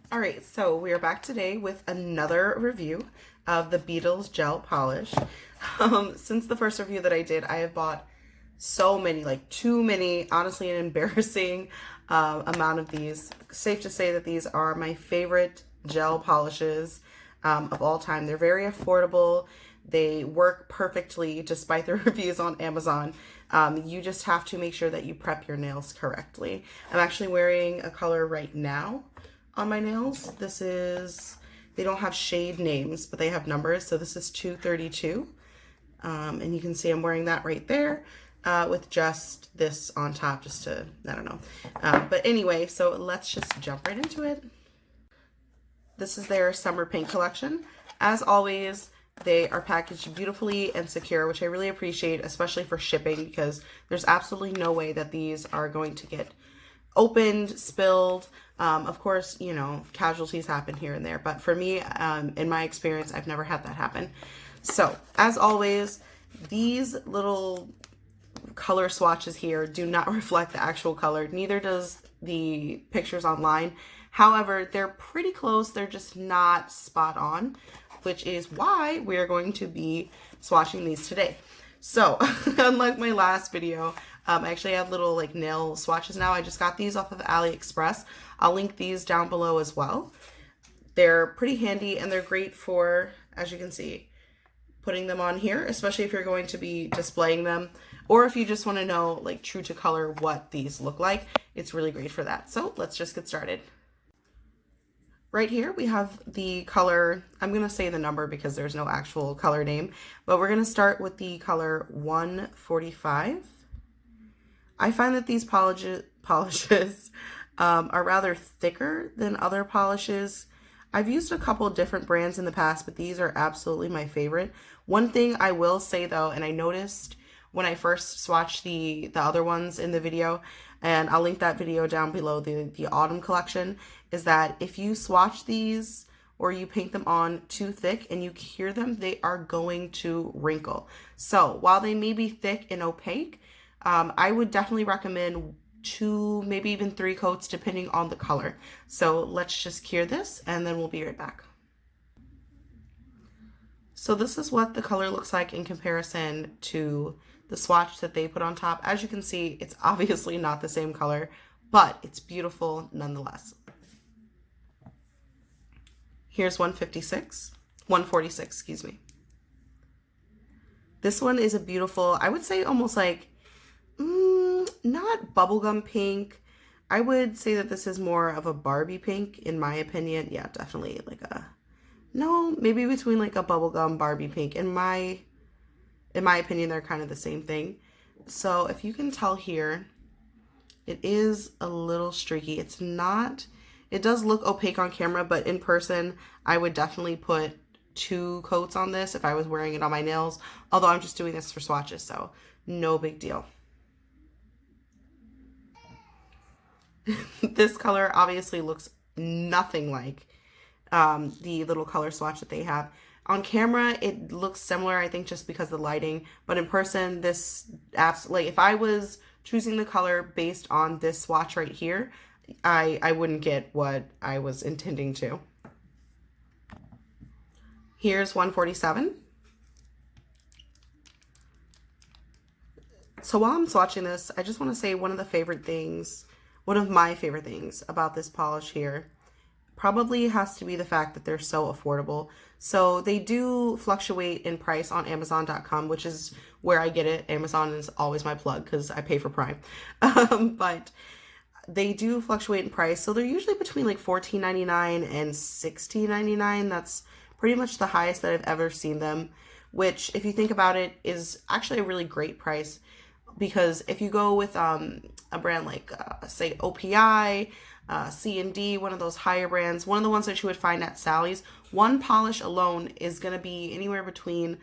All right, so we are back today with another review of the Beetles gel polish. Since the first review that I did, I have bought so many, like too many, honestly, an embarrassing amount of these. Safe to say that these are my favorite gel polishes of all time. They're very affordable. They work perfectly despite the reviews on Amazon. You just have to make sure that you prep your nails correctly. I'm actually wearing a color right now on my nails. This is, they don't have shade names, but they have numbers. So this is 232. And you can see I'm wearing that right there with just this on top, just to, I don't know. But anyway, so let's just jump right into it. This is their summer paint collection. As always, they are packaged beautifully and secure, which I really appreciate, especially for shipping, because there's absolutely no way that these are going to get opened, spilled. Of course, you know, casualties happen here and there, but for me, in my experience, I've never had that happen. So, as always, these little color swatches here do not reflect the actual color. Neither does the pictures online. However, they're pretty close. They're just not spot on, which is why we're going to be swatching these today. So, unlike my last video, I actually have little like nail swatches now. I just got these off of AliExpress. I'll link these down below as well. They're pretty handy and they're great for, as you can see, putting them on here, especially if you're going to be displaying them, or if you just want to know, like, true to color what these look like. It's really great for that. So let's just get started. Right here we have the color, I'm going to say the number because there's no actual color name, but we're going to start with the color 145. I find that these polishes are rather thicker than other polishes. I've used a couple different brands in the past, but these are absolutely my favorite. One thing I will say though, and I noticed when I first swatched the other ones in the video, and I'll link that video down below, the autumn collection, is that if you swatch these or you paint them on too thick and you cure them, they are going to wrinkle. So while they may be thick and opaque, I would definitely recommend 2, maybe even 3 coats depending on the color. So let's just cure this and then we'll be right back. So this is what the color looks like in comparison to the swatch that they put on top. As you can see, it's obviously not the same color, but it's beautiful nonetheless. Here's 146, excuse me. This one is a beautiful, I would say almost like, not bubblegum pink. I would say that this is more of a Barbie pink, in my opinion. Yeah, definitely like no, maybe between like a bubblegum Barbie pink. In my opinion, they're kind of the same thing. So if you can tell here, it is a little streaky. It's not, it does look opaque on camera, but in person, I would definitely put 2 coats on this if I was wearing it on my nails. Although I'm just doing this for swatches, so no big deal. This color obviously looks nothing like the little color swatch that they have. On camera, it looks similar, I think, just because of the lighting. But in person, this absolutely, if I was choosing the color based on this swatch right here, I wouldn't get what I was intending to. Here's 147. So while I'm swatching this, I just want to say one of my favorite things about this polish here probably has to be the fact that they're so affordable. So they do fluctuate in price on Amazon.com, which is where I get it. Amazon is always my plug because I pay for Prime. But they do fluctuate in price. So they're usually between like $14.99 and $16.99. That's pretty much the highest that I've ever seen them, which if you think about it is actually a really great price. Because if you go with a brand like, say, OPI, C&D, one of those higher brands, one of the ones that you would find at Sally's, one polish alone is going to be anywhere between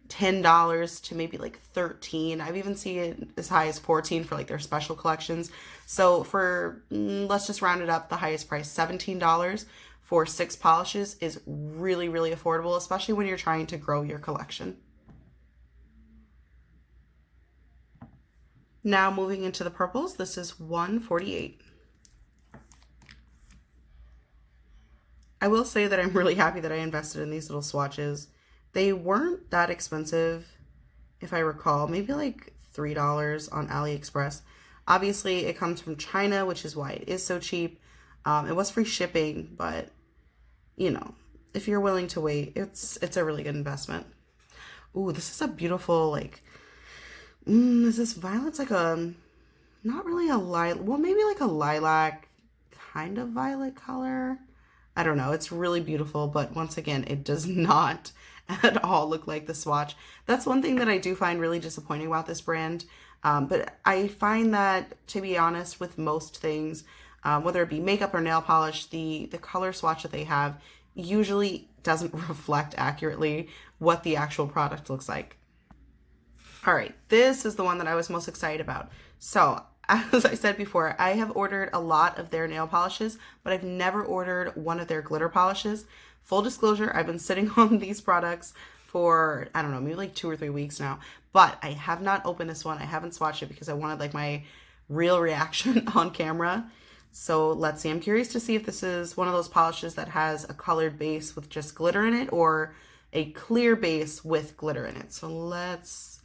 $10 to maybe like $13. I've even seen it as high as $14 for like their special collections. So for, let's just round it up, the highest price, $17 for 6 polishes is really, really affordable, especially when you're trying to grow your collection. Now moving into the purples, this is 148. I will say that I'm really happy that I invested in these little swatches. They weren't that expensive, if I recall, maybe like $3 on AliExpress. Obviously, it comes from China, which is why it is so cheap. It was free shipping, but you know, if you're willing to wait, it's a really good investment. Ooh, this is a beautiful, like, is this violet's like a, not really a lilac, well, maybe like a lilac kind of violet color. I don't know. It's really beautiful, but once again, it does not at all look like the swatch. That's one thing that I do find really disappointing about this brand. But I find that, to be honest, with most things, whether it be makeup or nail polish, the color swatch that they have usually doesn't reflect accurately what the actual product looks like. All right, this is the one that I was most excited about. So, as I said before, I have ordered a lot of their nail polishes, but I've never ordered one of their glitter polishes. Full disclosure, I've been sitting on these products for, I don't know, maybe like 2 or 3 weeks now, but I have not opened this one. I haven't swatched it because I wanted like my real reaction on camera. So let's see. I'm curious to see if this is one of those polishes that has a colored base with just glitter in it or a clear base with glitter in it. So let's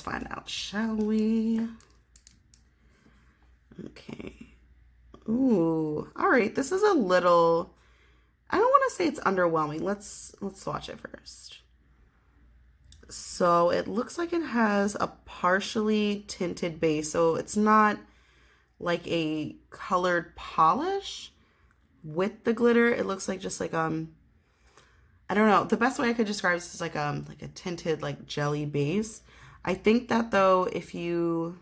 find out, shall we? Okay. Ooh, all right. This is a little, I don't want to say it's underwhelming. Let's swatch it first. So it looks like it has a partially tinted base. So it's not like a colored polish with the glitter. It looks like just like, I don't know. The best way I could describe this is like a tinted like jelly base. I think that though, if you,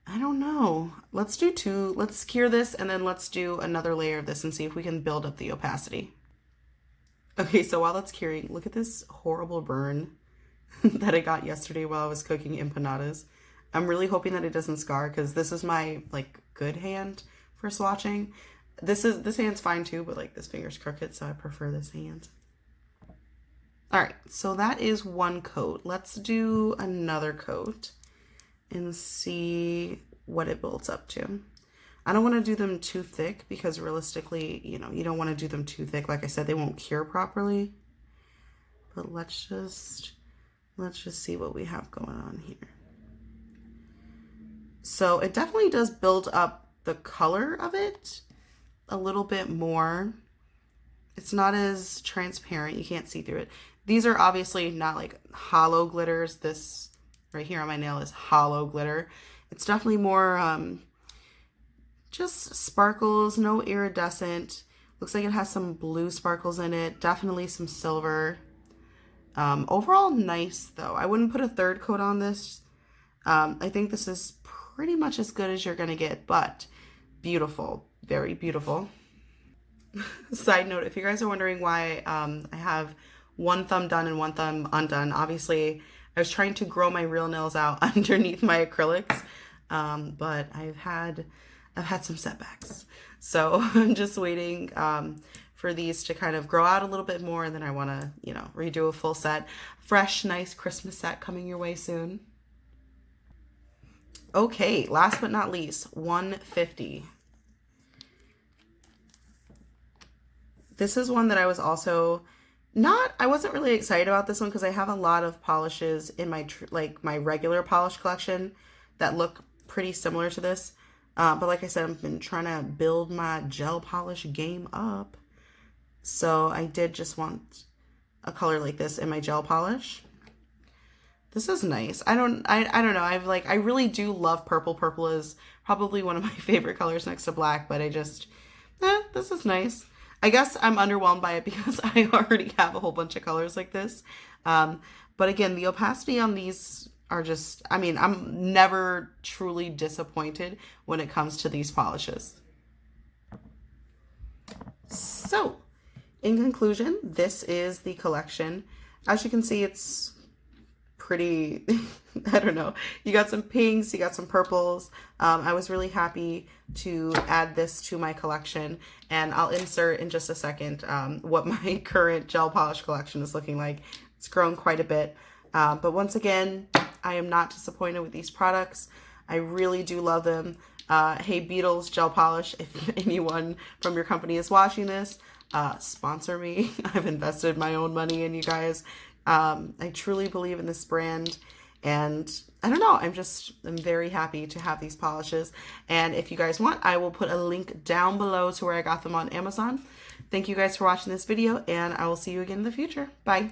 I don't know. Let's do 2. Let's cure this and then let's do another layer of this and see if we can build up the opacity. Okay, so while that's curing, look at this horrible burn that I got yesterday while I was cooking empanadas. I'm really hoping that it doesn't scar because this is my like good hand for swatching. This hand's fine too, but like this finger's crooked, so I prefer this hand. All right, so that is one coat. Let's do another coat and see what it builds up to. I don't want to do them too thick because realistically, you know, you don't want to do them too thick. Like I said, they won't cure properly. But let's just see what we have going on here. So it definitely does build up the color of it a little bit more. It's not as transparent. You can't see through it. These are obviously not like hollow glitters. This right here on my nail is hollow glitter. It's definitely more just sparkles, no iridescent. Looks like it has some blue sparkles in it. Definitely some silver. Overall nice though. I wouldn't put a third coat on this. I think this is pretty much as good as you're gonna get, but beautiful, very beautiful. Side note, if you guys are wondering why I have one thumb done and one thumb undone, obviously I was trying to grow my real nails out underneath my acrylics, but I've had some setbacks. So I'm just waiting for these to kind of grow out a little bit more, and then I want to, you know, redo a full set. Fresh, nice Christmas set coming your way soon. Okay, last but not least, 150. This is one that I was also I wasn't really excited about this one because I have a lot of polishes in my my regular polish collection that look pretty similar to this. But like I said, I've been trying to build my gel polish game up. So I did just want a color like this in my gel polish. This is nice. I don't know. I really do love purple. Purple is probably one of my favorite colors next to black, but I just, this is nice. I guess I'm underwhelmed by it because I already have a whole bunch of colors like this. But again, the opacity on these are just, I mean, I'm never truly disappointed when it comes to these polishes. So, in conclusion, this is the collection. As you can see, it's pretty, I don't know. You got some pinks, you got some purples. I was really happy to add this to my collection, and I'll insert in just a second what my current gel polish collection is looking like. It's grown quite a bit. But once again, I am not disappointed with these products. I really do love them. Hey Beetles gel polish, if anyone from your company is watching this, sponsor me. I've invested my own money in you guys. I truly believe in this brand, and I don't know, I'm very happy to have these polishes. And if you guys want, I will put a link down below to where I got them on Amazon. Thank you guys for watching this video, and I will see you again in the future. Bye.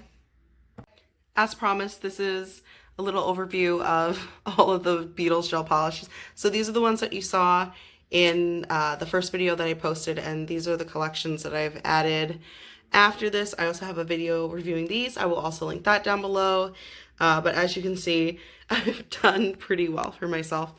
As promised, this is a little overview of all of the Beetles gel polishes. So these are the ones that you saw in the first video that I posted, and these are the collections that I've added after this. I also have a video reviewing these. I will also link that down below. But as you can see, I've done pretty well for myself.